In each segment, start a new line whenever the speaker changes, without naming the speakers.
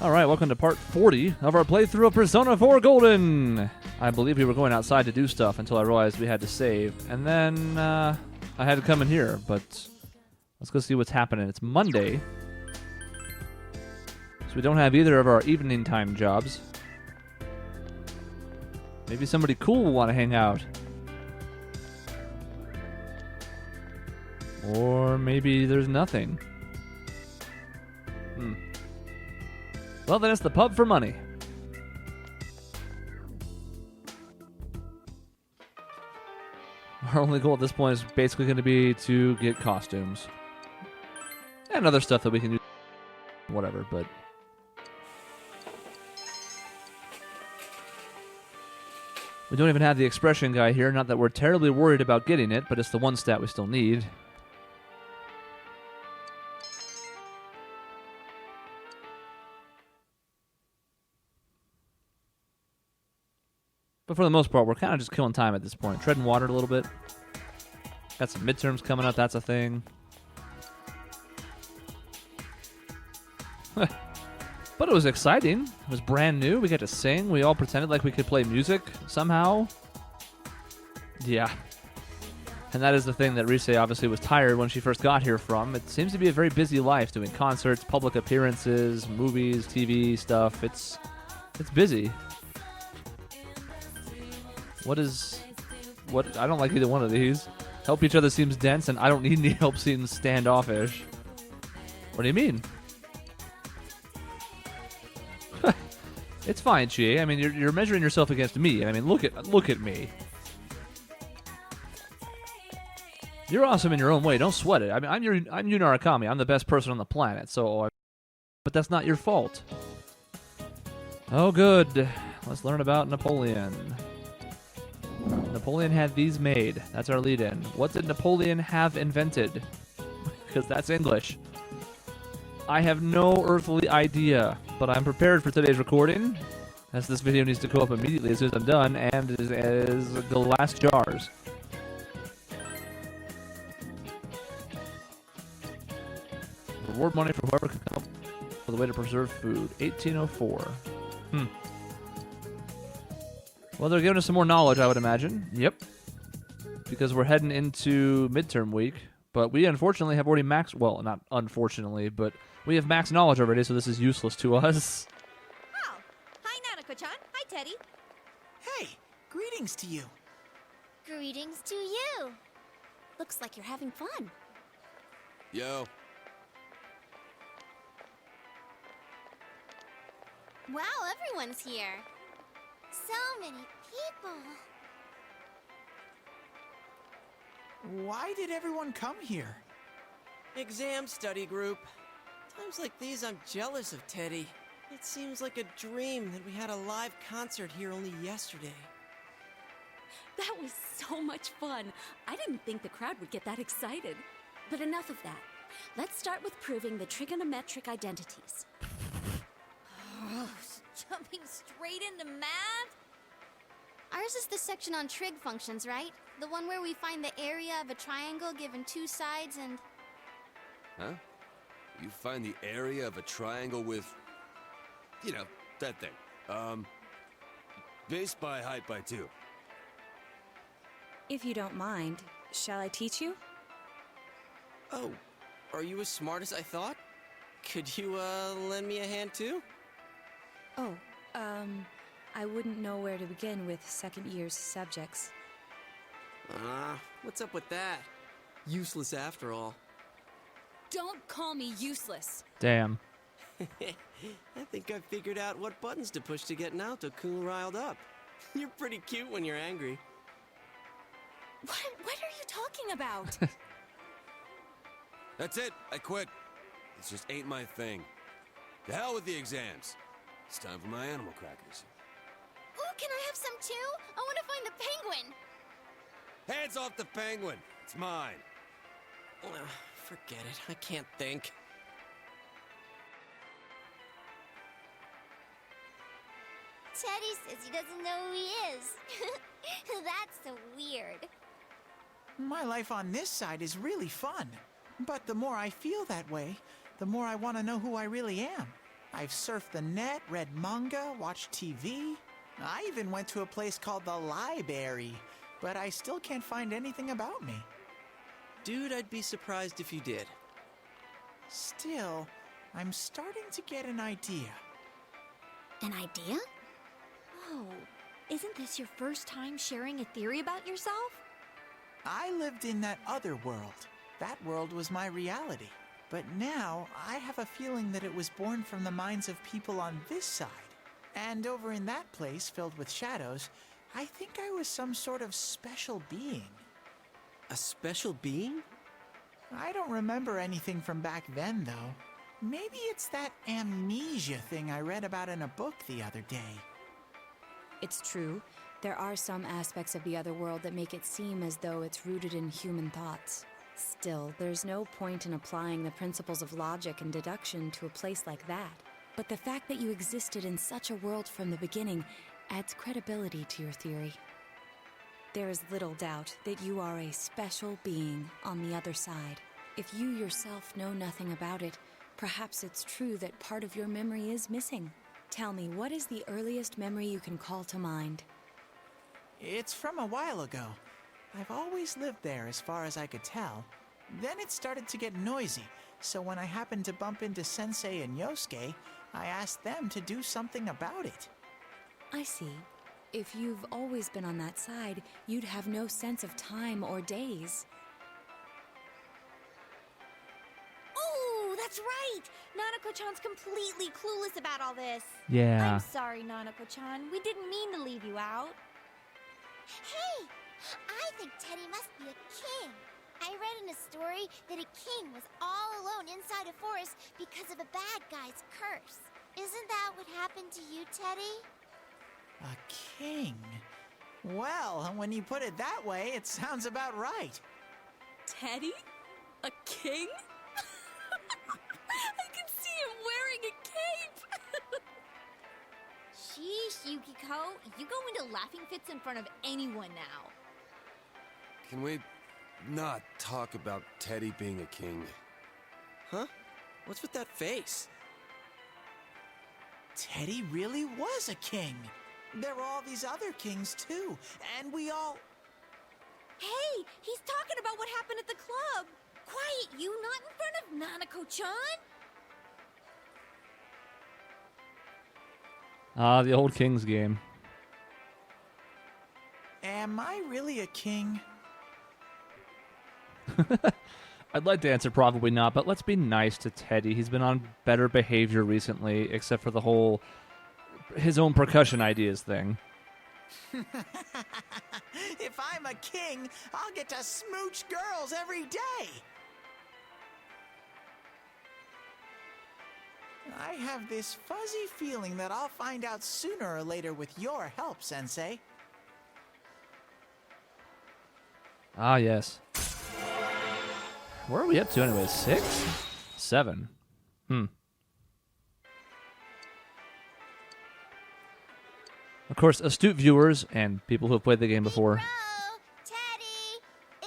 Alright, welcome to part 40 of our playthrough of Persona 4 Golden! I believe we were going outside to do stuff until I realized we had to save. And then, I had to come in here, but let's go see what's happening. It's Monday. So we don't have either of our evening time jobs. Maybe somebody cool will want to hang out. Or maybe there's nothing. Well, then it's the pub for money. Our only goal at this point is basically going to be to get costumes. And other stuff that we can do. Whatever, but... we don't even have the expression guy here. Not that we're terribly worried about getting it, but it's the one stat we still need. But for the most part, we're kind of just killing time at this point. Treading water a little bit. Got some midterms coming up, that's a thing. But it was exciting. It was brand new. We got to sing. We all pretended like we could play music somehow. Yeah. And that is the thing that Rise obviously was tired when she first got here from. It seems to be a very busy life, doing concerts, public appearances, movies, TV stuff. It's busy. What? I don't like either one of these. Help each other seems dense, and I don't need any help seems standoffish. What do you mean? It's fine, Chie. I mean, you're measuring yourself against me. I mean, look at me. You're awesome in your own way. Don't sweat it. I mean, I'm Yu Narakami. I'm the best person on the planet. But that's not your fault. Oh, good. Let's learn about Napoleon. Napoleon had these made. That's our lead-in. What did Napoleon have invented? Because that's English. I have no earthly idea, but I'm prepared for today's recording, as this video needs to go up immediately as soon as I'm done, and is the last jars. Reward money for whoever can come up with a way to preserve food. 1804. Well, they're giving us some more knowledge, I would imagine. Yep. Because we're heading into midterm week. But we unfortunately have already maxed... well, not unfortunately, but we have maxed knowledge already, so this is useless to us.
Oh. Hi, Nanako-chan. Hi, Teddy.
Hey, greetings to you.
Greetings to you. Looks like you're having fun.
Yo.
Wow, everyone's here. So many people.
Why did everyone come here?
Exam study group. Times like these, I'm jealous of Teddy. It seems like a dream that we had a live concert here only yesterday.
That was so much fun. I didn't think the crowd would get that excited. But enough of that. Let's start with proving the trigonometric identities.
Jumping straight into math? Ours is the section on trig functions, right? The one where we find the area of a triangle given two sides and...
Huh? You find the area of a triangle with... you know, that thing. Base by height by 2.
If you don't mind, shall I teach you?
Oh, are you as smart as I thought? Could you, lend me a hand too?
Oh, I wouldn't know where to begin with second-year subjects.
What's up with that? Useless after all.
Don't call me useless.
Damn.
I think I figured out what buttons to push to get Naoto-kun riled up. You're pretty cute when you're angry.
What are you talking about?
That's it. I quit. This just ain't my thing. The hell with the exams. It's time for my animal crackers.
Ooh, can I have some too? I want to find the penguin.
Hands off the penguin. It's mine.
Forget it. I can't think.
Teddy says he doesn't know who he is. That's so weird.
My life on this side is really fun. But the more I feel that way, the more I want to know who I really am. I've surfed the net, read manga, watched TV. I even went to a place called the Library, but I still can't find anything about me.
Dude, I'd be surprised if you did.
Still, I'm starting to get an idea.
An idea? Oh, isn't this your first time sharing a theory about yourself?
I lived in that other world. That world was my reality. But now, I have a feeling that it was born from the minds of people on this side. And over in that place, filled with shadows, I think I was some sort of special being.
A special being?
I don't remember anything from back then, though. Maybe it's that amnesia thing I read about in a book the other day.
It's true. There are some aspects of the other world that make it seem as though it's rooted in human thoughts. Still, there's no point in applying the principles of logic and deduction to a place like that. But the fact that you existed in such a world from the beginning adds credibility to your theory. There is little doubt that you are a special being on the other side. If you yourself know nothing about it, perhaps it's true that part of your memory is missing. Tell me, what is the earliest memory you can call to mind?
It's from a while ago. I've always lived there as far as I could tell. Then it started to get noisy, so when I happened to bump into Sensei and Yosuke, I asked them to do something about it.
I see. If you've always been on that side, you'd have no sense of time or days.
Ooh, that's right! Nanako-chan's completely clueless about all this.
Yeah.
I'm sorry, Nanako-chan. We didn't mean to leave you out. Hey! I think Teddy must be a king. I read in a story that a king was all alone inside a forest because of a bad guy's curse. Isn't that what happened to you, Teddy?
A king? Well, when you put it that way, it sounds about right.
Teddy? A king? I can see him wearing a cape!
Sheesh, Yukiko. You go into laughing fits in front of anyone now.
Can we not talk about Teddy being a king?
Huh? What's with that face?
Teddy really was a king. There were all these other kings, too, and we all...
Hey, he's talking about what happened at the club. Quiet, you, not in front of Nanako-chan.
Ah, the old Kings game.
Am I really a king?
I'd like to answer probably not, but let's be nice to Teddy. He's been on better behavior recently, except for the whole his own percussion ideas thing.
If I'm a king, I'll get to smooch girls every day. I have this fuzzy feeling that I'll find out sooner or later with your help, Sensei.
Ah, yes. Where are we up to anyway? 6? 7. Of course, astute viewers and people who have played the game before.
Bro, Teddy,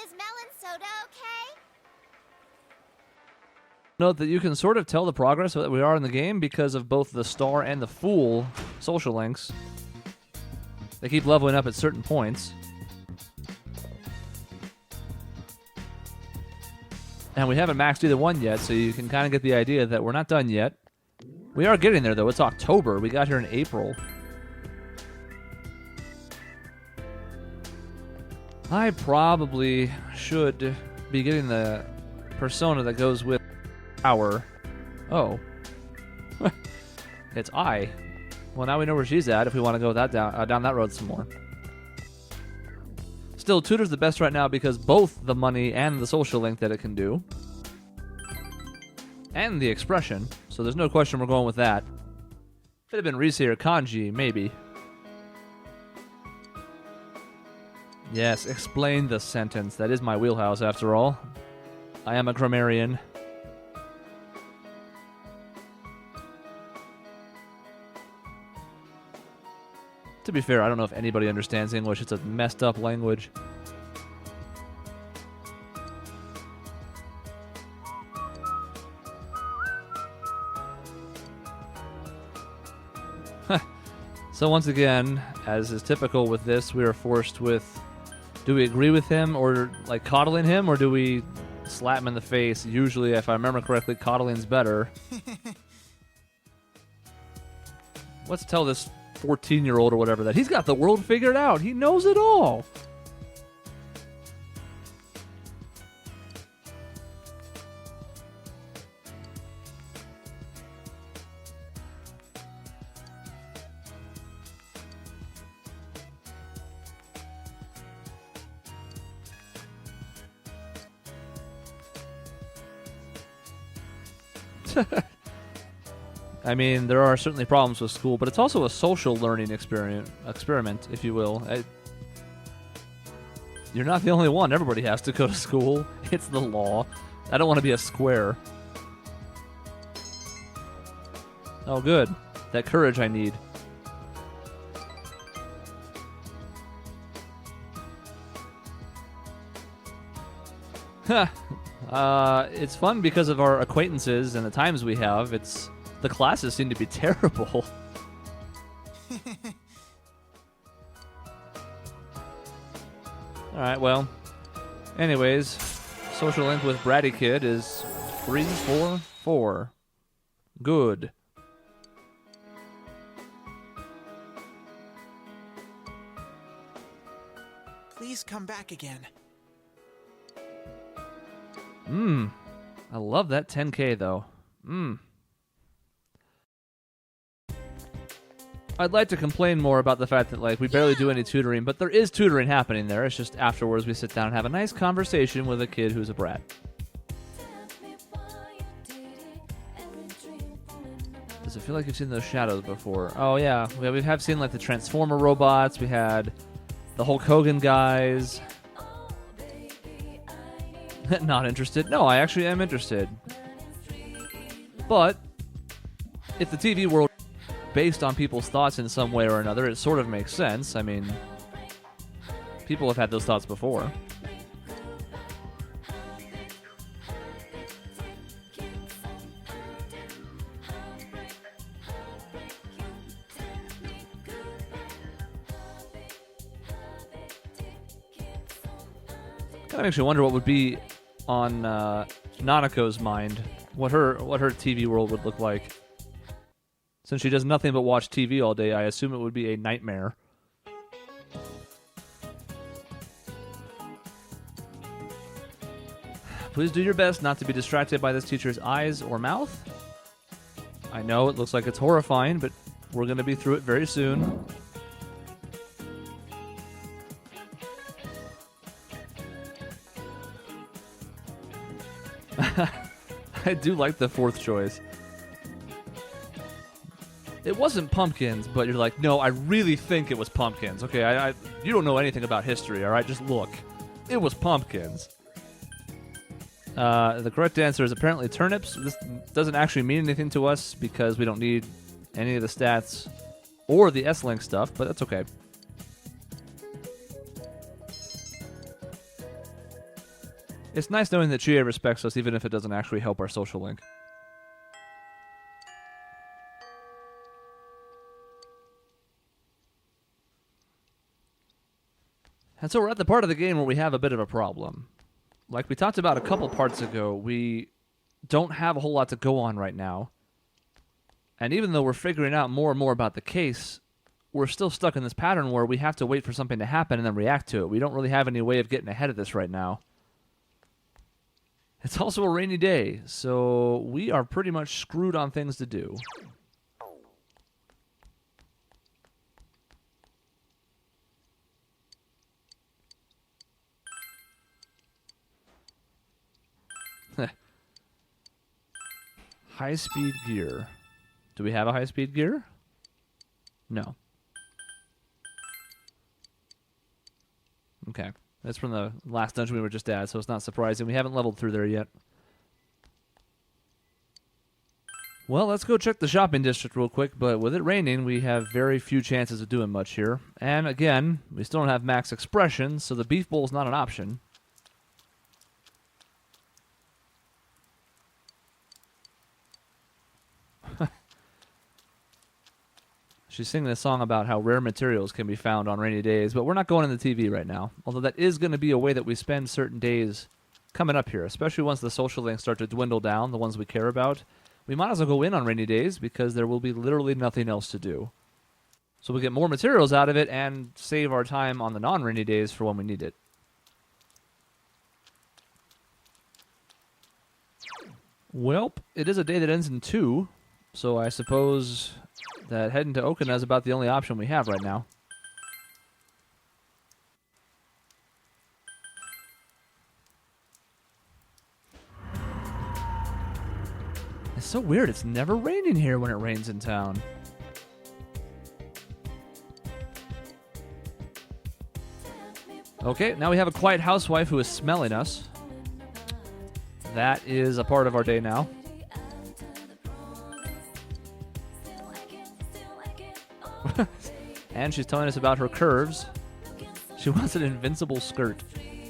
is melon soda okay?
Note that you can sort of tell the progress that we are in the game because of both the star and the fool social links. They keep leveling up at certain points. And we haven't maxed either one yet, so you can kind of get the idea that we're not done yet. We are getting there, though. It's October. We got here in April. I probably should be getting the persona that goes with our... Oh. It's I. Well, now we know where she's at if we want to go that down that road some more. Still, Tutor's the best right now because both the money and the social link that it can do. And the expression. So there's no question we're going with that. If it had been Rise or Kanji, maybe. Yes, explain the sentence. That is my wheelhouse, after all. I am a grammarian. To be fair, I don't know if anybody understands English. It's a messed up language. So once again, as is typical with this, we are forced with, do we agree with him or like coddling him, or do we slap him in the face? Usually, if I remember correctly, coddling's better. Let's tell this 14-year-old or whatever that he's got the world figured out. He knows it all. I mean, there are certainly problems with school, but it's also a social learning experiment, if you will. You're not the only one. Everybody has to go to school. It's the law. I don't want to be a square. Oh, good. That courage I need. It's fun because of our acquaintances and the times we have. The classes seem to be terrible. Alright, well. Anyways, social link with Bratty Kid is 344. Good.
Please come back again.
I love that 10K though. I'd like to complain more about the fact that like we barely do any tutoring, but there is tutoring happening there. It's just afterwards we sit down and have a nice conversation with a kid who's a brat. Does it feel like you've seen those shadows before? Oh yeah, we have seen like the Transformer robots. We had the Hulk Hogan guys. Not interested? No, I actually am interested. But if the TV world is based on people's thoughts in some way or another, it sort of makes sense. I mean, people have had those thoughts before. Kind of makes you wonder what would be on Nanako's mind, what her TV world would look like. Since she does nothing but watch TV all day, I assume it would be a nightmare. Please do your best not to be distracted by this teacher's eyes or mouth. I know it looks like it's horrifying, but we're going to be through it very soon. I do like the fourth choice. It wasn't pumpkins, but you're like, no, I really think it was pumpkins. Okay, you don't know anything about history, all right? Just look. It was pumpkins. The correct answer is apparently turnips. This doesn't actually mean anything to us because we don't need any of the stats or the S-Link stuff, but that's okay. It's nice knowing that Chie respects us even if it doesn't actually help our social link. And so we're at the part of the game where we have a bit of a problem. Like we talked about a couple parts ago, we don't have a whole lot to go on right now. And even though we're figuring out more and more about the case, we're still stuck in this pattern where we have to wait for something to happen and then react to it. We don't really have any way of getting ahead of this right now. It's also a rainy day, so we are pretty much screwed on things to do. High-speed gear. Do we have a high-speed gear? No. Okay. That's from the last dungeon we were just at, so it's not surprising. We haven't leveled through there yet. Well, let's go check the shopping district real quick, but with it raining, we have very few chances of doing much here. And again, we still don't have max expression, so the beef bowl is not an option. She's singing a song about how rare materials can be found on rainy days, but we're not going in the TV right now. Although that is going to be a way that we spend certain days coming up here, especially once the social links start to dwindle down, the ones we care about. We might as well go in on rainy days because there will be literally nothing else to do. So we get more materials out of it and save our time on the non-rainy days for when we need it. Welp, it is a day that ends in 2, so I suppose that heading to Okina is about the only option we have right now. It's so weird. It's never raining here when it rains in town. Okay, now we have a quiet housewife who is smelling us. That is a part of our day now. And she's telling us about her curves. She wants an invincible skirt.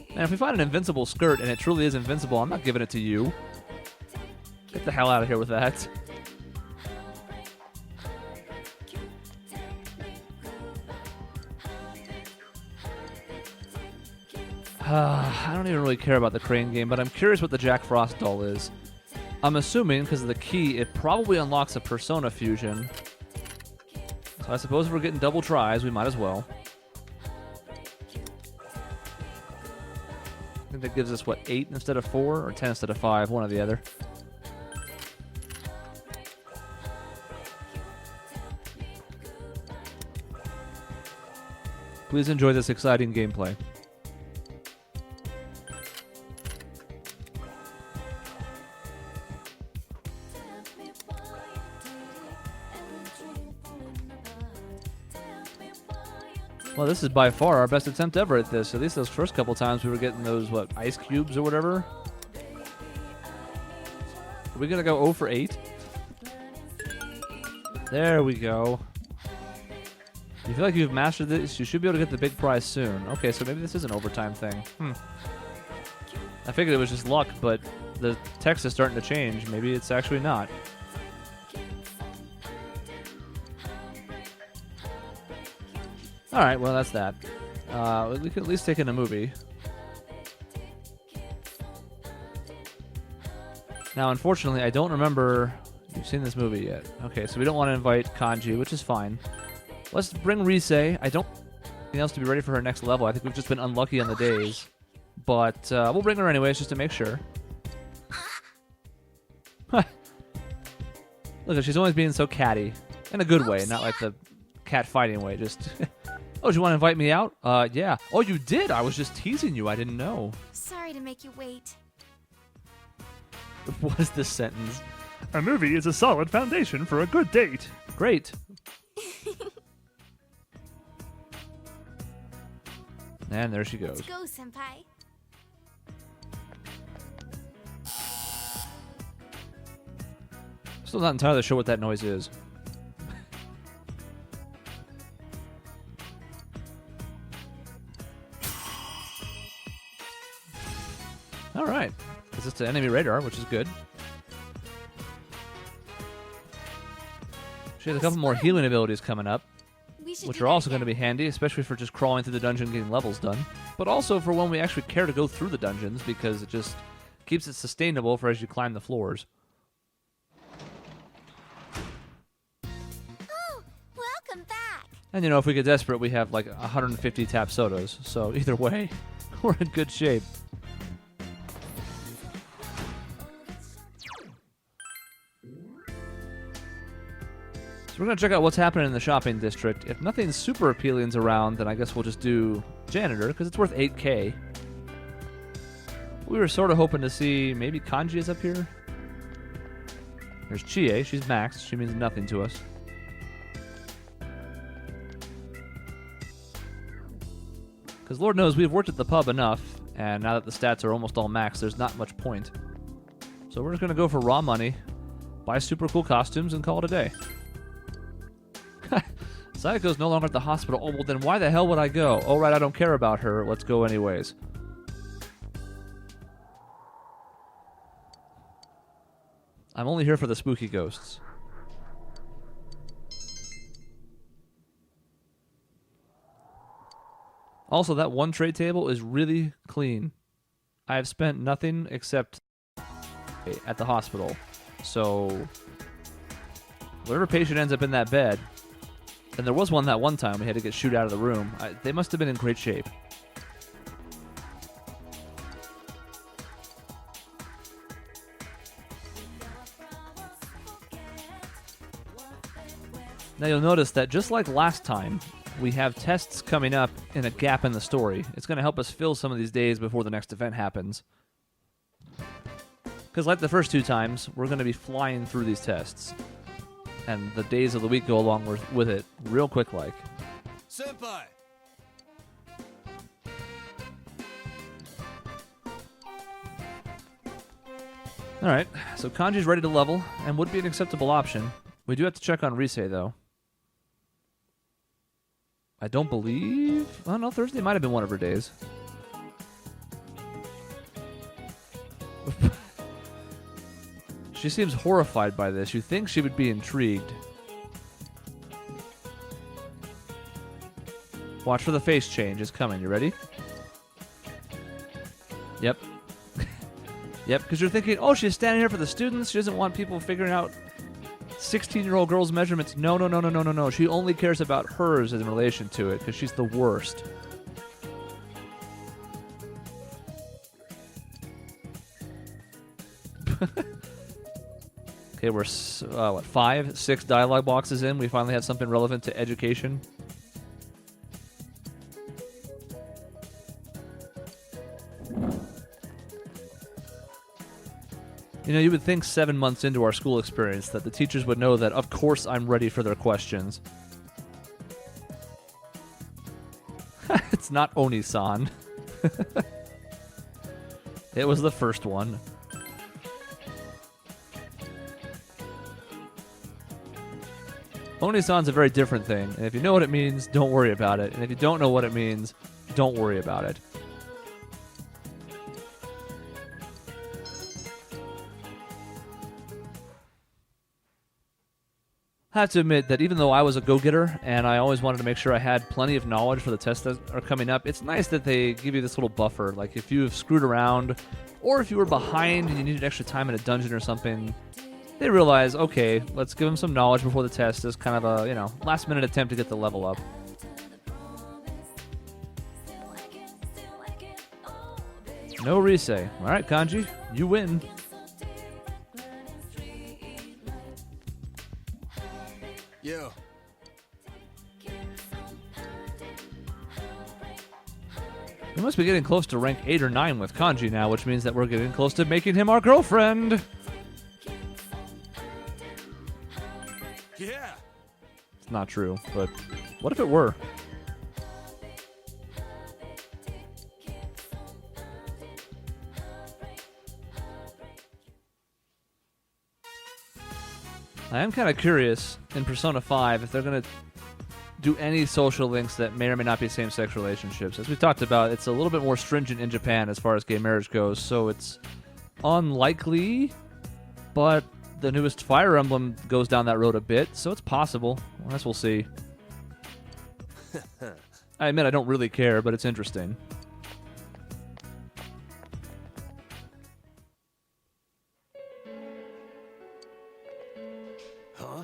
And if we find an invincible skirt and it truly is invincible, I'm not giving it to you. Get the hell out of here with that. I don't even really care about the crane game, but I'm curious what the Jack Frost doll is. I'm assuming, because of the key, it probably unlocks a Persona fusion. So I suppose if we're getting double tries, we might as well. I think that gives us, what, 8 instead of 4? Or 10 instead of 5, one or the other. Please enjoy this exciting gameplay. Well, this is by far our best attempt ever at this. At least those first couple times we were getting those, what, ice cubes or whatever? Are we going to go 0 for 8? There we go. You feel like you've mastered this? You should be able to get the big prize soon. Okay, so maybe this is an overtime thing. I figured it was just luck, but the text is starting to change. Maybe it's actually not. Alright, well, that's that. We can at least take in a movie. Now, unfortunately, I don't remember you've seen this movie yet. Okay, so we don't want to invite Kanji, which is fine. Let's bring Rise. I don't have anything else to be ready for her next level. I think we've just been unlucky on the days. But we'll bring her anyways, just to make sure. Look, she's always being so catty. In a good way, not like the cat fighting way. Just, oh, do you want to invite me out? Yeah. Oh, you did? I was just teasing you. I didn't know.
Sorry to make you wait.
What is this sentence?
A movie is a solid foundation for a good date.
Great. And there she goes.
Let's go, Senpai.
Still not entirely sure what that noise is. Alright. This is to enemy radar, which is good. She has a couple more healing abilities coming up, which are also going to be handy, especially for just crawling through the dungeon getting levels done. But also for when we actually care to go through the dungeons, because it just keeps it sustainable for as you climb the floors.
Oh, welcome back.
And you know, if we get desperate, we have like 150 tap sodas. So either way, we're in good shape. We're going to check out what's happening in the shopping district. If nothing super appealing's around, then I guess we'll just do janitor, because it's worth 8K. We were sort of hoping to see maybe Kanji is up here. There's Chie. She's maxed. She means nothing to us. Because Lord knows we've worked at the pub enough, and now that the stats are almost all maxed, there's not much point. So we're just going to go for raw money, buy super cool costumes, and call it a day. Sayako's no longer at the hospital. Oh, well, then why the hell would I go? Oh, right, I don't care about her. Let's go anyways. I'm only here for the spooky ghosts. Also, that one tray table is really clean. I have spent nothing except at the hospital. So, whatever patient ends up in that bed, and there was one that one time we had to get shooed out of the room, they must have been in great shape. Now you'll notice that just like last time, we have tests coming up in a gap in the story. It's going to help us fill some of these days before the next event happens. Because like the first 2 times, we're going to be flying through these tests. And the days of the week go along with it real quick like.
Senpai!
Alright, so Kanji's ready to level, and would be an acceptable option. We do have to check on Risei, though. I don't believe... Oh, no, Thursday might have been one of her days. She seems horrified by this. You think she would be intrigued. Watch for the face change. It's coming. You ready? Yep. Yep, because you're thinking, oh, she's standing here for the students. She doesn't want people figuring out 16-year-old girls' measurements. No, no, no, no, no, no, no. She only cares about hers in relation to it because she's the worst. Okay, we're, 5, 6 dialogue boxes in. We finally have something relevant to education. You know, you would think 7 months into our school experience that the teachers would know that, of course, I'm ready for their questions. It's not Oni-san. It was the first one. Oni-san's a very different thing, and if you know what it means, don't worry about it. And if you don't know what it means, don't worry about it. I have to admit that even though I was a go-getter and I always wanted to make sure I had plenty of knowledge for the tests that are coming up, it's nice that they give you this little buffer. Like if you've screwed around or if you were behind and you needed extra time in a dungeon or something, they realize, okay, let's give them some knowledge before the test as kind of a, last-minute attempt to get the level up. No Risei. All right, Kanji, you win.
Yo.
We must be getting close to rank 8 or 9 with Kanji now, which means that we're getting close to making him our girlfriend.
Yeah.
It's not true, but what if it were? I am kind of curious in Persona 5 if they're going to do any social links that may or may not be same-sex relationships. As we talked about, it's a little bit more stringent in Japan as far as gay marriage goes, so it's unlikely, but the newest Fire Emblem goes down that road a bit, so it's possible. I guess we'll see. I admit I don't really care, but it's interesting.
Huh?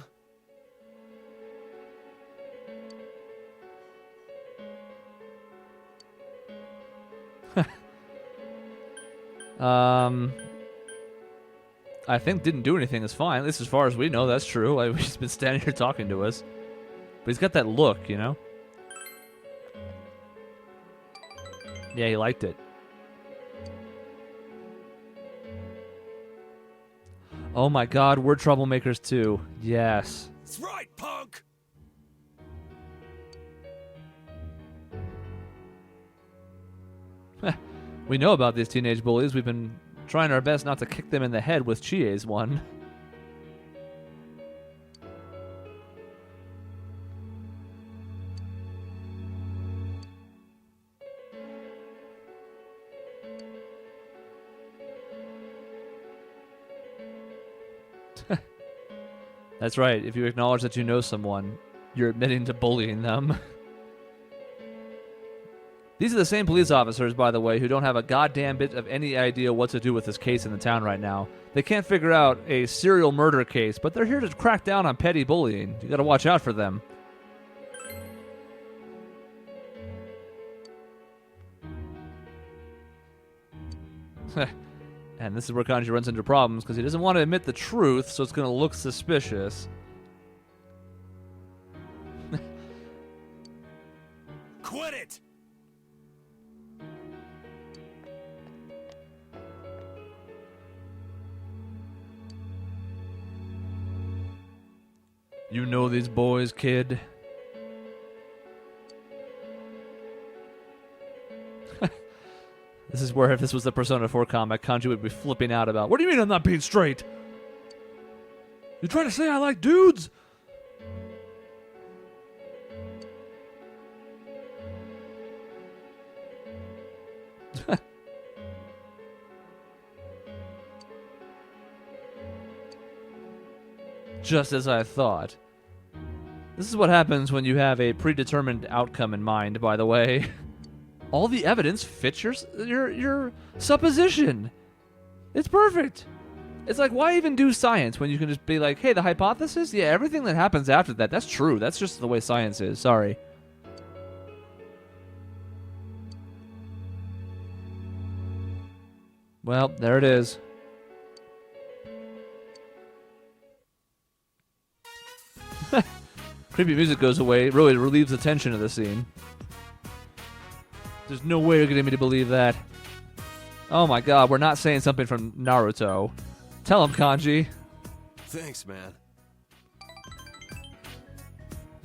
I think didn't do anything is fine. At least as far as we know, that's true. He's been standing here talking to us. But he's got that look, you know? Yeah, he liked it. Oh my god, we're troublemakers too. Yes.
That's right, punk!
We know about these teenage bullies. We've been trying our best not to kick them in the head with Chie's one. That's right. If you acknowledge that you know someone, you're admitting to bullying them. These are the same police officers, by the way, who don't have a goddamn bit of any idea what to do with this case in the town right now. They can't figure out a serial murder case, but they're here to crack down on petty bullying. You gotta watch out for them. And this is where Kanji runs into problems, because he doesn't want to admit the truth, so it's gonna look suspicious.
Quit it!
You know these boys, kid? This is where, if this was the Persona 4 comic, Kanji would be flipping out about, what do you mean I'm not being straight? You trying to say I like dudes? Just as I thought. This is what happens when you have a predetermined outcome in mind, by the way. All the evidence fits your supposition. It's perfect. It's like, why even do science when you can just be like, hey, the hypothesis? Yeah, everything that happens after that, that's true. That's just the way science is. Sorry. Well, there it is. Creepy music goes away. It really relieves the tension of the scene. There's no way you're getting me to believe that. Oh my god, we're not saying something from Naruto. Tell him, Kanji.
Thanks, man.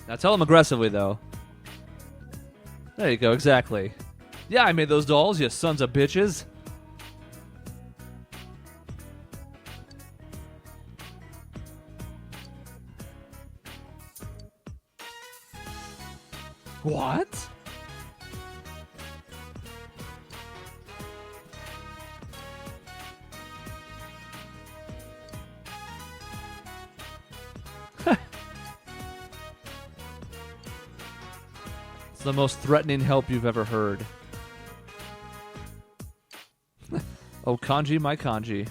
Now tell him aggressively, though. There you go, exactly. Yeah, I made those dolls, you sons of bitches. What? It's the most threatening help you've ever heard. Oh, Kanji, my Kanji.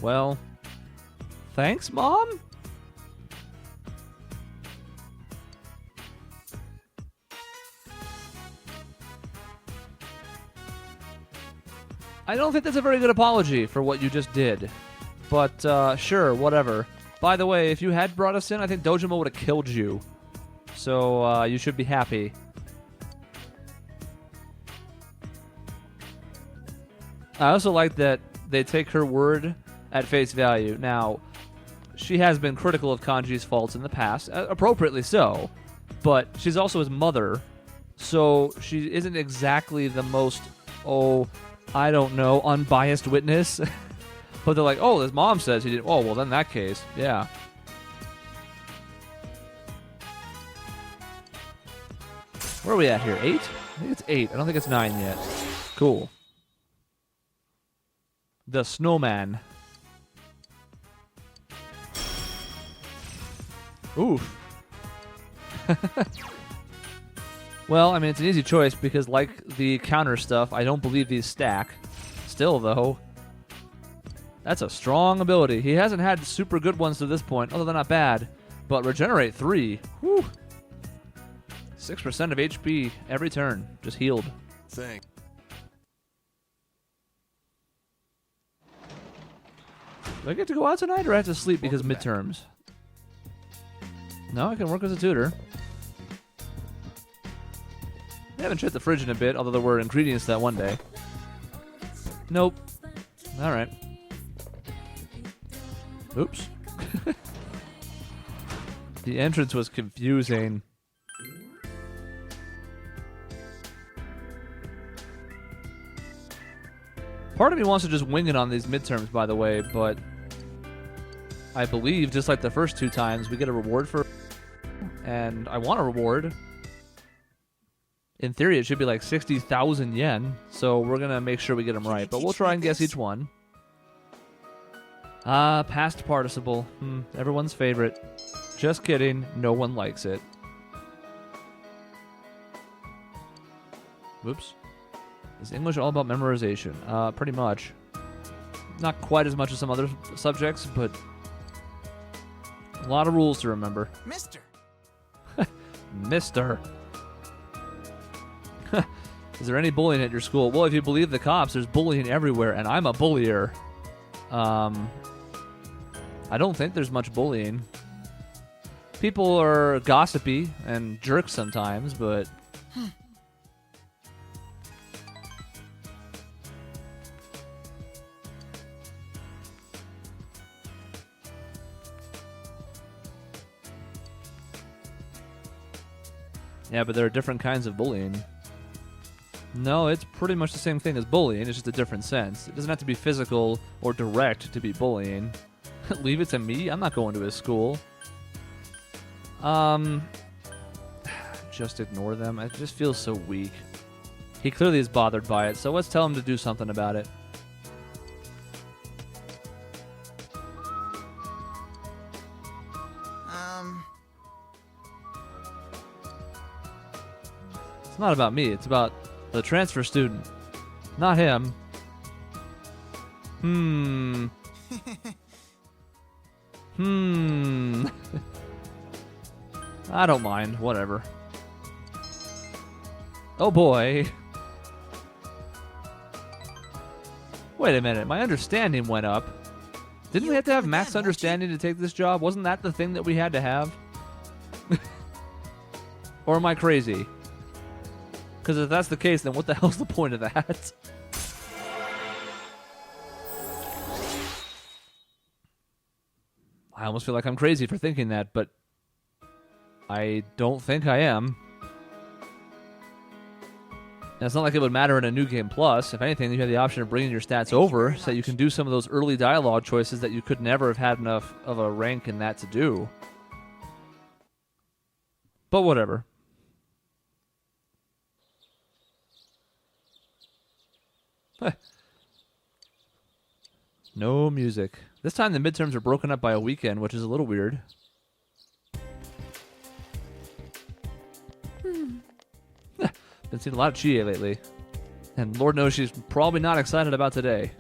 Well, thanks, Mom? I don't think that's a very good apology for what you just did. But, sure, whatever. By the way, if you had brought us in, I think Dojima would have killed you. So, you should be happy. I also like that they take her word at face value. Now, she has been critical of Kanji's faults in the past, appropriately so, but she's also his mother, so she isn't exactly the most, I don't know, unbiased witness. But they're like, oh, his mom says he did. Oh, well, then in that case, yeah. Where are we at here? 8? I think it's 8. I don't think it's 9 yet. Cool. The snowman. Oof. Well, I mean, it's an easy choice because, like the counter stuff, I don't believe these stack. Still, though, that's a strong ability. He hasn't had super good ones to this point, although they're not bad. But Regenerate 3, whew. 6% of HP every turn, just healed.
Thanks.
Do I get to go out tonight, or I have to sleep because midterms? No, I can work as a tutor. I haven't checked the fridge in a bit, although there were ingredients that one day. Nope. Alright. Oops. The entrance was confusing. Part of me wants to just wing it on these midterms, by the way, but I believe, just like the first 2 times, we get a reward for, and I want a reward. In theory, it should be like 60,000 yen, so we're going to make sure we get them right, but we'll try and guess each one. Past participle. Everyone's favorite. Just kidding. No one likes it. Whoops. Is English all about memorization? Pretty much. Not quite as much as some other subjects, but a lot of rules to remember.
Mister.
Mister. Is there any bullying at your school? Well, if you believe the cops, there's bullying everywhere, and I'm a bullier. I don't think there's much bullying. People are gossipy and jerks sometimes, but... Yeah, but there are different kinds of bullying. No, it's pretty much the same thing as bullying. It's just a different sense. It doesn't have to be physical or direct to be bullying. Leave it to me? I'm not going to his school. Just ignore them. It just feels so weak. He clearly is bothered by it, so let's tell him to do something about it. It's not about me. It's about the transfer student. Not him. I don't mind. Whatever. Oh boy. Wait a minute. My understanding went up. Didn't we have to have max understanding to take this job? Wasn't that the thing that we had to have? Or am I crazy? Because if that's the case, then what the hell's the point of that? I almost feel like I'm crazy for thinking that, but I don't think I am. And it's not like it would matter in a New Game Plus. If anything, you have the option of bringing your stats over so that you can do some of those early dialogue choices that you could never have had enough of a rank in that to do. But whatever. No music. This time the midterms are broken up by a weekend, which is a little weird. Been seeing a lot of Chie lately. And Lord knows she's probably not excited about today.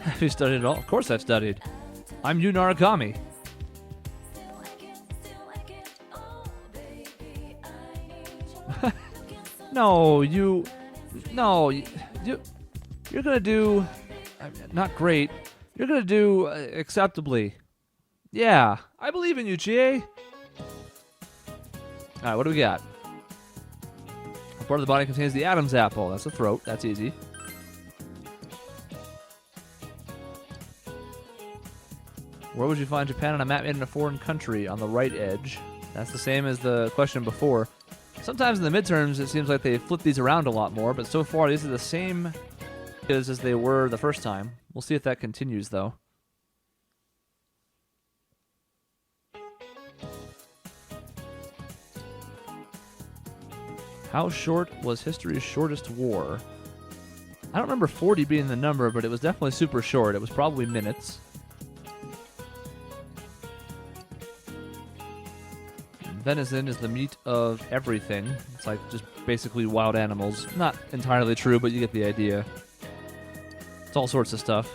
Have you studied at all? Of course I've studied. I'm Yu Naragami. You're gonna do, not great. You're gonna do acceptably. Yeah, I believe in you, Chie. All right, what do we got? What part of the body contains the Adam's apple? That's the throat. That's easy. Where would you find Japan on a map made in a foreign country? On the right edge. That's the same as the question before. Sometimes in the midterms, it seems like they flip these around a lot more, but so far these are the same as they were the first time. We'll see if that continues, though. How short was history's shortest war? I don't remember 40 being the number, but it was definitely super short. It was probably minutes. Venison is the meat of everything. It's like just basically wild animals. Not entirely true, but you get the idea. It's all sorts of stuff.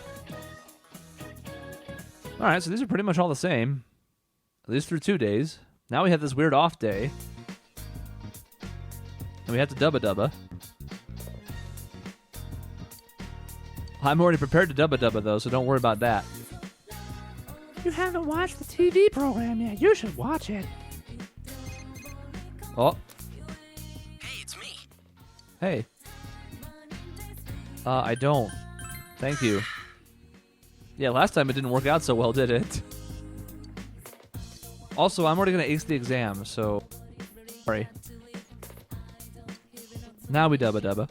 Alright, so these are pretty much all the same. At least through 2 days. Now we have this weird off day. And we have to Dubba Dubba. I'm already prepared to Dubba Dubba, though, so don't worry about that.
You haven't watched the TV program yet. You should watch it.
Oh.
Hey, it's me.
Hey. I don't. Thank you. Yeah, last time it didn't work out so well, did it? Also, I'm already going to ace the exam, so... Sorry. Now we Dubba Dubba.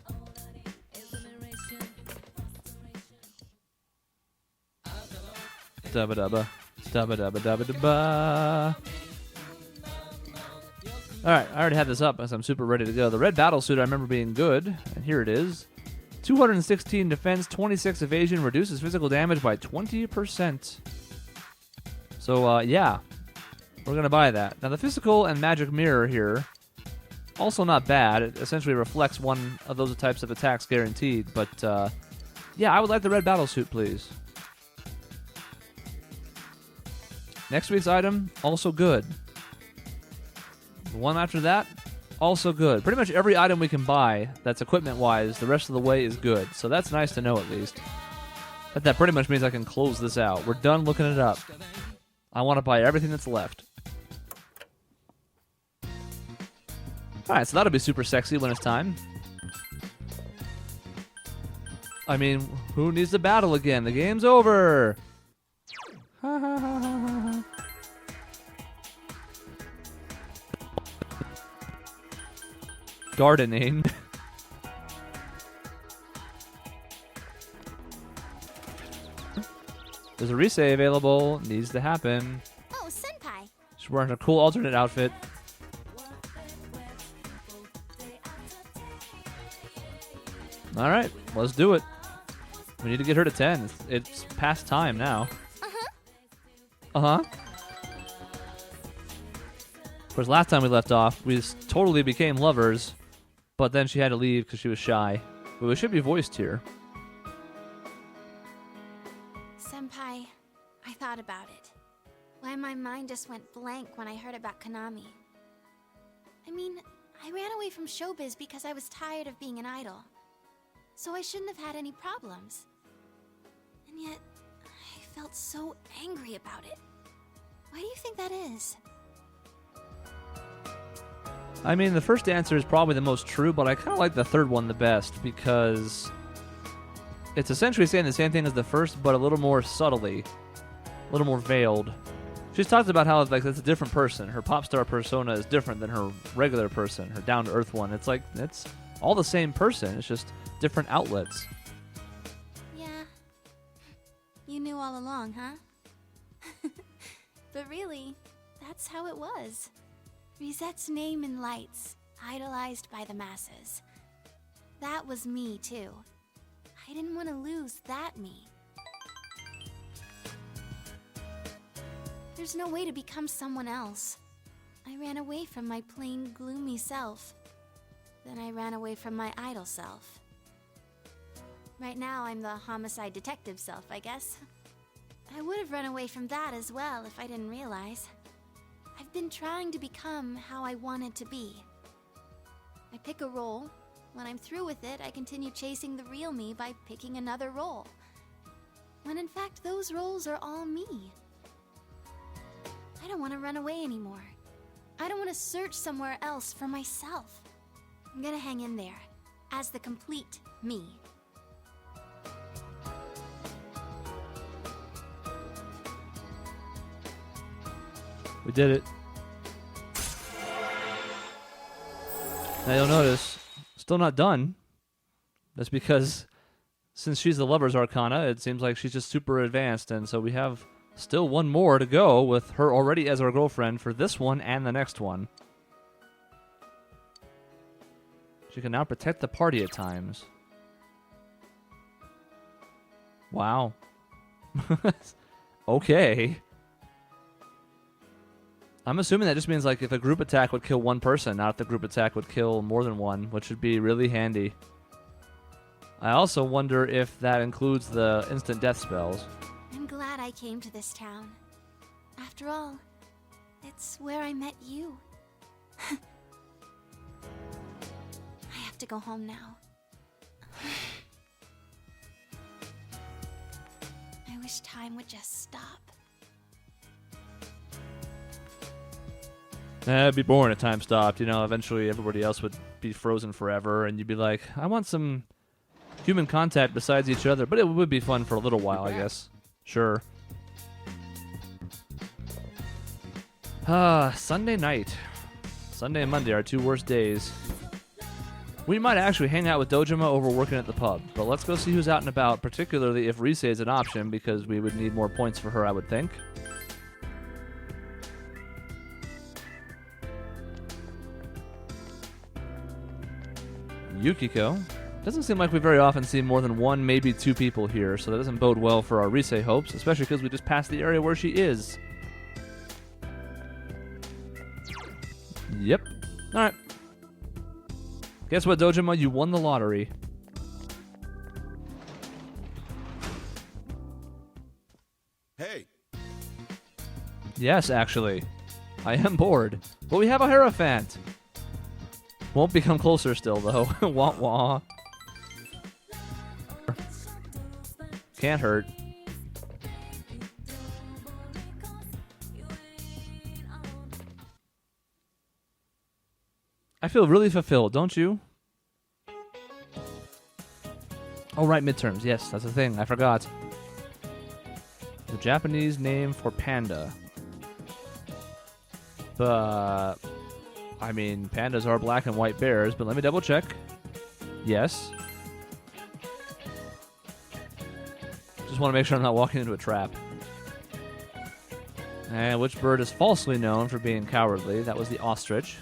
Dubba Dubba. Dubba Dubba Dubba Dubba. Alright, I already had this up as I'm super ready to go. The red battle suit I remember being good, and here it is. 216 defense, 26 evasion, reduces physical damage by 20%. So, yeah. We're going to buy that. Now, the physical and magic mirror here, also not bad. It essentially reflects one of those types of attacks guaranteed. But, yeah, I would like the red battle suit, please. Next week's item, also good. The one after that, also good. Pretty much every item we can buy that's equipment-wise, the rest of the way is good. So that's nice to know at least. But that pretty much means I can close this out. We're done looking it up. I want to buy everything that's left. Alright, so that'll be super sexy when it's time. I mean, who needs to battle again? The game's over! Ha ha ha ha ha. Gardening. There's a resay available. Needs to happen.
Oh, Senpai.
She's wearing a cool alternate outfit. Alright, let's do it. We need to get her to 10. It's past time now. Uh-huh. Of course, last time we left off, we totally became lovers, but then she had to leave because she was shy. But we should be voiced here.
Senpai, I thought about it. Why my mind just went blank when I heard about Konami. I mean, I ran away from showbiz because I was tired of being an idol. So I shouldn't have had any problems. And yet, I felt so angry about it. Why do you think that is?
I mean, the first answer is probably the most true, but I kind of like the third one the best because it's essentially saying the same thing as the first, but a little more subtly, a little more veiled. She's talked about how like it's a different person. Her pop star persona is different than her regular person, her down-to-earth one. It's like it's all the same person. It's just different outlets.
Yeah. You knew all along, huh? But really, that's how it was. Rizette's name in lights, idolized by the masses. That was me, too. I didn't want to lose that me. There's no way to become someone else. I ran away from my plain, gloomy self. Then I ran away from my idol self. Right now, I'm the homicide detective self, I guess. I would have run away from that as well if I didn't realize. I've been trying to become how I wanted to be. I pick a role. When I'm through with it, I continue chasing the real me by picking another role. When in fact, those roles are all me. I don't want to run away anymore. I don't want to search somewhere else for myself. I'm gonna hang in there, as the complete me.
We did it. Now you'll notice, still not done. That's because since she's the Lover's Arcana, it seems like she's just super advanced, and so we have still one more to go with her already as our girlfriend for this one and the next one. She can now protect the party at times. Wow. Okay. I'm assuming that just means like if a group attack would kill one person, not if the group attack would kill more than one, which would be really handy. I also wonder if that includes the instant death spells.
I'm glad I came to this town. After all, it's where I met you. I have to go home now. I wish time would just stop.
It'd be boring if time stopped. You know, eventually everybody else would be frozen forever, and you'd be like, I want some human contact besides each other. But it would be fun for a little while, I guess. Sure. Sunday night. Sunday and Monday are 2 worst days. We might actually hang out with Dojima over working at the pub, but let's go see who's out and about, particularly if Rise is an option, because we would need more points for her, I would think. Yukiko. Doesn't seem like we very often see more than one, maybe two people here, so that doesn't bode well for our Rise hopes, especially because we just passed the area where she is. Yep. Alright. Guess what, Dojima? You won the lottery.
Hey,
Yes, actually. I am bored. But we have a Hierophant. Won't become closer still, though. Wah wah. Can't hurt. I feel really fulfilled, don't you? Oh, right, midterms. Yes, that's a thing. I forgot. The Japanese name for panda. But, I mean, pandas are black and white bears, but let me double check. Yes. Just want to make sure I'm not walking into a trap. And which bird is falsely known for being cowardly? That was the ostrich.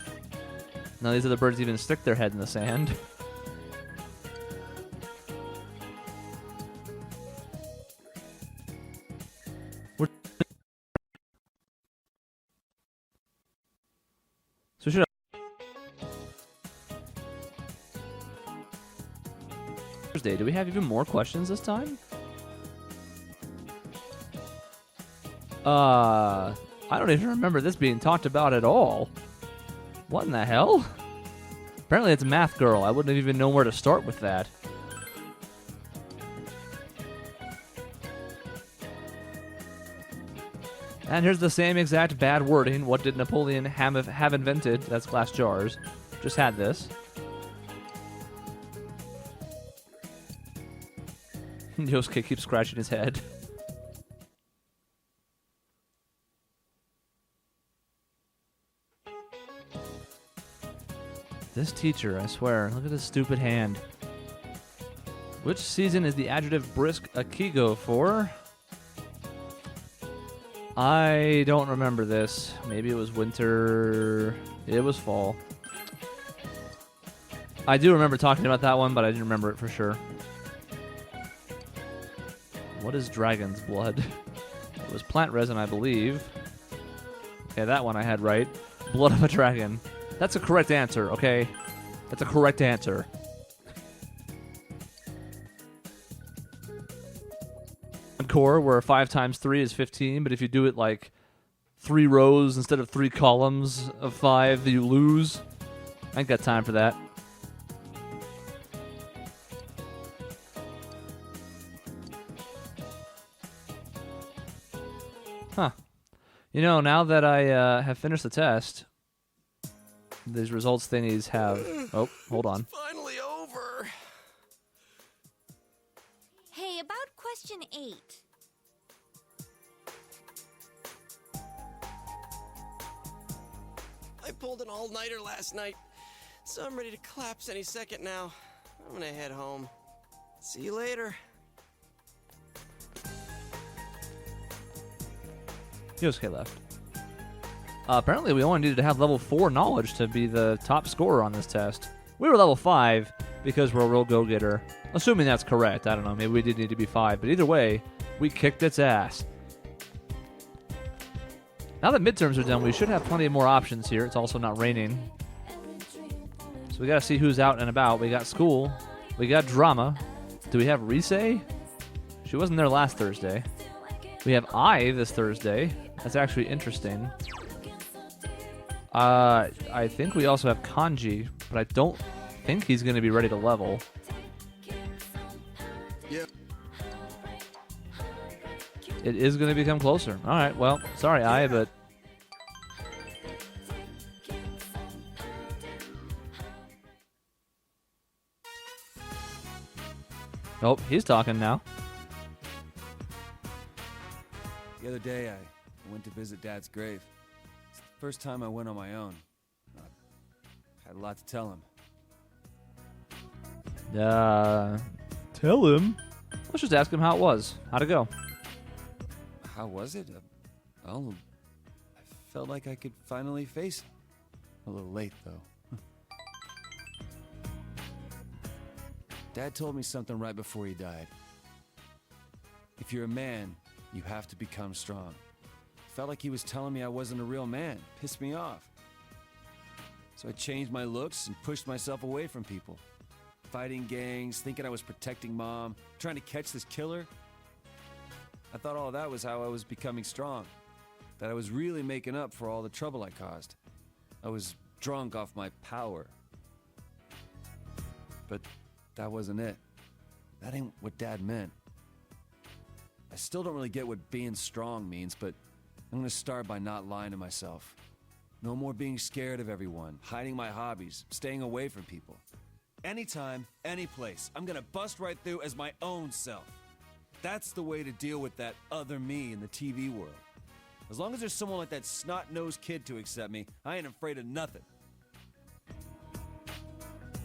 Now these other birds even stick their head in the sand. So should Thursday. Do we have even more questions this time? I don't even remember this being talked about at all. What in the hell? Apparently it's Math Girl. I wouldn't have even known where to start with that. And here's the same exact bad wording. What did Napoleon have invented? That's glass jars. Just had this. Yosuke keeps scratching his head. This teacher, I swear. Look at this stupid hand. Which season is the adjective brisk akigo for? I don't remember this. Maybe it was winter. It was fall. I do remember talking about that one, but I didn't remember it for sure. What is dragon's blood? It was plant resin, I believe. Okay, that one I had right. Blood of a dragon. That's a correct answer, okay? That's a correct answer. Core, where 5 times 3 is 15, but if you do it like 3 rows instead of 3 columns of 5, you lose. I ain't got time for that. Huh. You know, now that I have finished the test, these results thingies have... Oh, hold on.
It's finally over.
Hey, about question 8.
I pulled an all-nighter last night, so I'm ready to collapse any second now. I'm gonna head home. See you later.
Yosuke left. Apparently, we only needed to have level 4 knowledge to be the top scorer on this test. We were level 5 because we're a real go-getter. Assuming that's correct. I don't know. Maybe we did need to be 5. But either way, we kicked its ass. Now that midterms are done, we should have plenty of more options here. It's also not raining. So we got to see who's out and about. We got school. We got drama. Do we have Rise? She wasn't there last Thursday. We have I this Thursday. That's actually interesting. I think we also have Kanji, but I don't think he's going to be ready to level.
Yep.
It is going to become closer. All right, well, sorry, but... Oh, he's talking now.
The other day, I went to visit Dad's grave. It's the first time I went on my own. I had a lot to tell him.
Tell him. Let's just ask him how it was. How'd it go?
How was it? Well, I felt like I could finally face him. A little late, though. Dad told me something right before he died. If you're a man, you have to become strong. Felt like he was telling me I wasn't a real man. Pissed me off. So I changed my looks and pushed myself away from people. Fighting gangs, thinking I was protecting Mom, trying to catch this killer. I thought all that was how I was becoming strong. That I was really making up for all the trouble I caused. I was drunk off my power. But that wasn't it. That ain't what Dad meant. I still don't really get what being strong means, but I'm gonna start by not lying to myself. No more being scared of everyone, hiding my hobbies, staying away from people. Anytime, any place, I'm gonna bust right through as my own self. That's the way to deal with that other me in the TV world. As long as there's someone like that snot-nosed kid to accept me, I ain't afraid of nothing.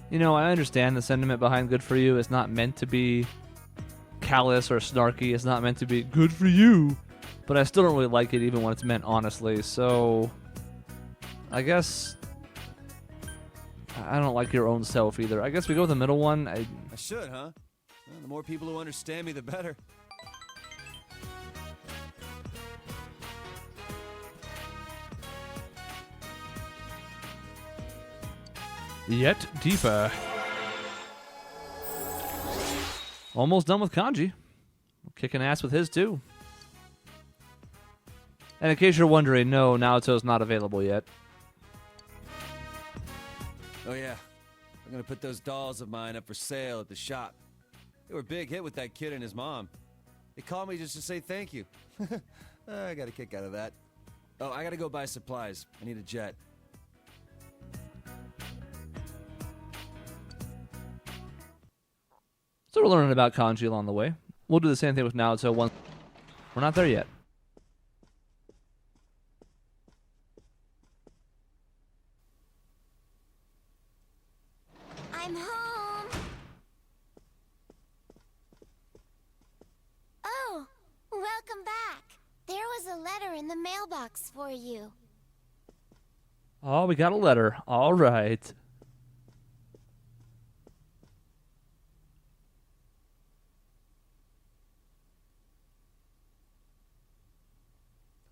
You know, I understand the sentiment behind good for you. It's not meant to be callous or snarky. It's not meant to be good for you. But I still don't really like it even when it's meant honestly. So, I guess I don't like your own self either. I guess we go with the middle one.
I should, huh? Well, the more people who understand me, the better.
Yet deeper. Almost done with kanji. Kicking ass with his too. And in case you're wondering, no, Naoto's not available yet.
Oh yeah, I'm gonna put those dolls of mine up for sale at the shop. They were a big hit with that kid and his mom. They called me just to say thank you. I got a kick out of that. Oh, I gotta go buy supplies. I need a jet.
So we're learning about kanji along the way. We'll do the same thing with Naoto once. We're not there yet.
I'm home. Oh, welcome back. There was a letter in the mailbox for you.
Oh, we got a letter. All right.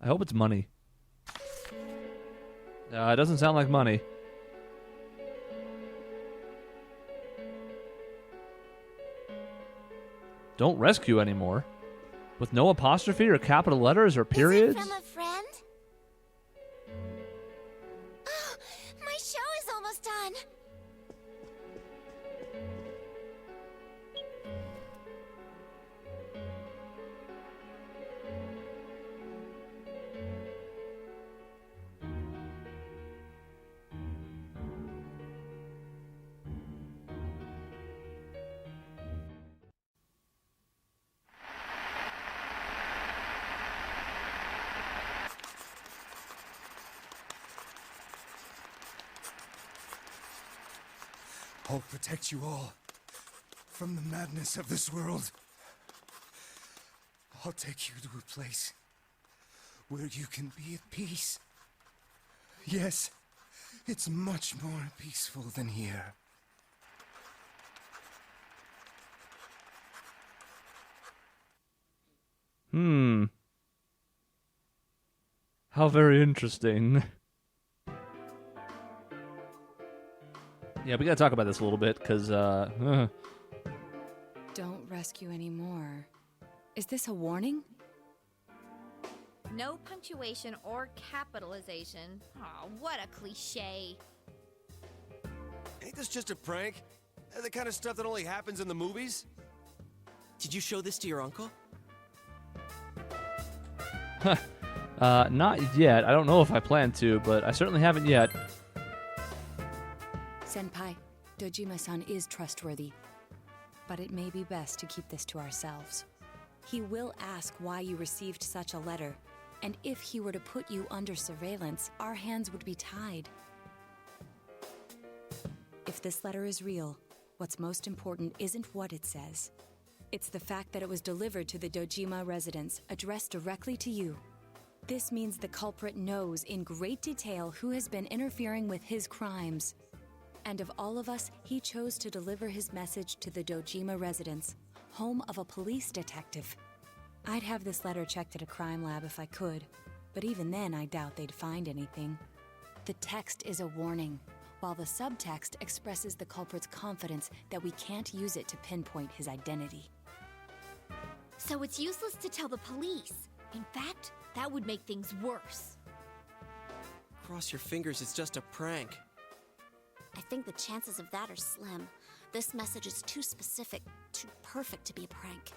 I hope it's money. It doesn't sound like money. Don't rescue anymore. With no apostrophe or capital letters or periods?
Is it from a friend? Oh, my show is almost done.
I'll protect you all from the madness of this world. I'll take you to a place where you can be at peace. Yes, it's much more peaceful than here.
How very interesting. Yeah, we gotta talk about this a little bit, because,
Don't rescue anymore. Is this a warning?
No punctuation or capitalization. Aw, what a cliche.
Ain't this just a prank? The kind of stuff that only happens in the movies?
Did you show this to your uncle?
Not yet. I don't know if I plan to, but I certainly haven't yet.
Senpai, Dojima-san is trustworthy, but it may be best to keep this to ourselves. He will ask why you received such a letter, and if he were to put you under surveillance, our hands would be tied. If this letter is real, what's most important isn't what it says. It's the fact that it was delivered to the Dojima residence, addressed directly to you. This means the culprit knows in great detail who has been interfering with his crimes. And of all of us, he chose to deliver his message to the Dojima residence, home of a police detective. I'd have this letter checked at a crime lab if I could, but even then I doubt they'd find anything. The text is a warning, while the subtext expresses the culprit's confidence that we can't use it to pinpoint his identity.
So it's useless to tell the police. In fact, that would make things worse.
Cross your fingers, it's just a prank.
I think the chances of that are slim. This message is too specific, too perfect to be a prank.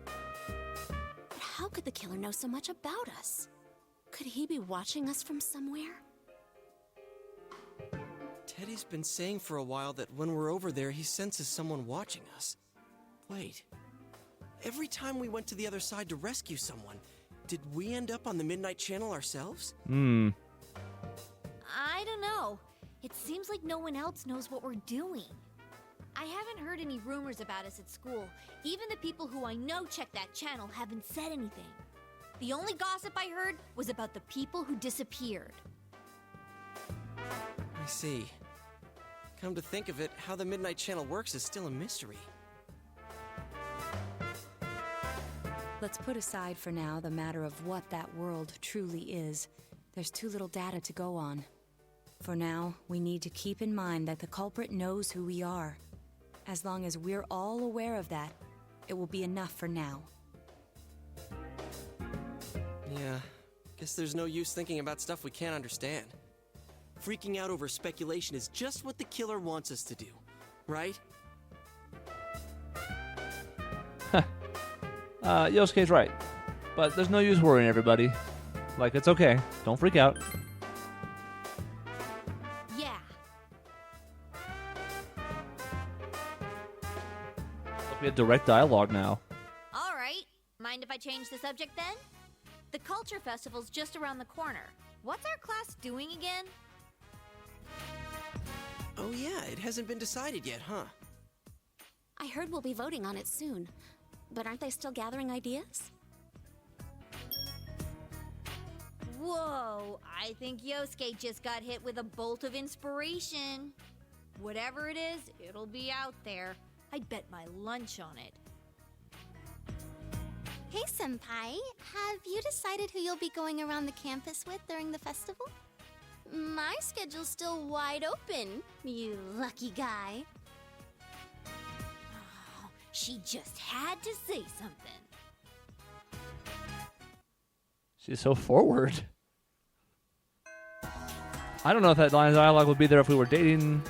But how could the killer know so much about us? Could he be watching us from somewhere?
Teddy's been saying for a while that when we're over there, he senses someone watching us. Wait. Every time we went to the other side to rescue someone, did we end up on the Midnight Channel ourselves?
I don't know. It seems like no one else knows what we're doing. I haven't heard any rumors about us at school. Even the people who I know check that channel haven't said anything. The only gossip I heard was about the people who disappeared.
I see. Come to think of it, how the Midnight Channel works is still a mystery.
Let's put aside for now the matter of what that world truly is. There's too little data to go on. For now, we need to keep in mind that the culprit knows who we are. As long as we're all aware of that, it will be enough for now.
Yeah, guess there's no use thinking about stuff we can't understand. Freaking out over speculation is just what the killer wants us to do, right?
Yosuke's right. But there's no use worrying, everybody. Like, it's okay. Don't freak out.
Yeah.
It'll be a direct dialogue now.
All right. Mind if I change the subject then? The Culture Festival's just around the corner. What's our class doing again?
Oh yeah, it hasn't been decided yet, huh?
I heard we'll be voting on it soon. But aren't they still gathering ideas?
Whoa, I think Yosuke just got hit with a bolt of inspiration. Whatever it is, it'll be out there. I'd bet my lunch on it.
Hey, Senpai, have you decided who you'll be going around the campus with during the festival? My schedule's still wide open, you lucky guy.
Oh, she just had to say something.
She's so forward. I don't know if that line of dialogue would be there if we were dating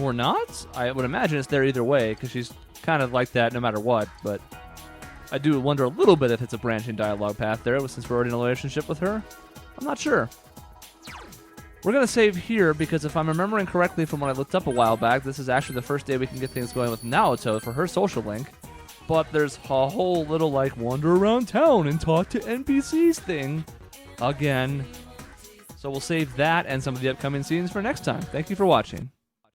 or not. I would imagine it's there either way, because she's kind of like that no matter what, but I do wonder a little bit if it's a branching dialogue path there, since we're already in a relationship with her. I'm not sure. We're going to save here, because if I'm remembering correctly from when I looked up a while back, this is actually the first day we can get things going with Naoto for her social link. But there's a whole little, like, wander around town and talk to NPCs thing again. So we'll save that and some of the upcoming scenes for next time. Thank you for watching.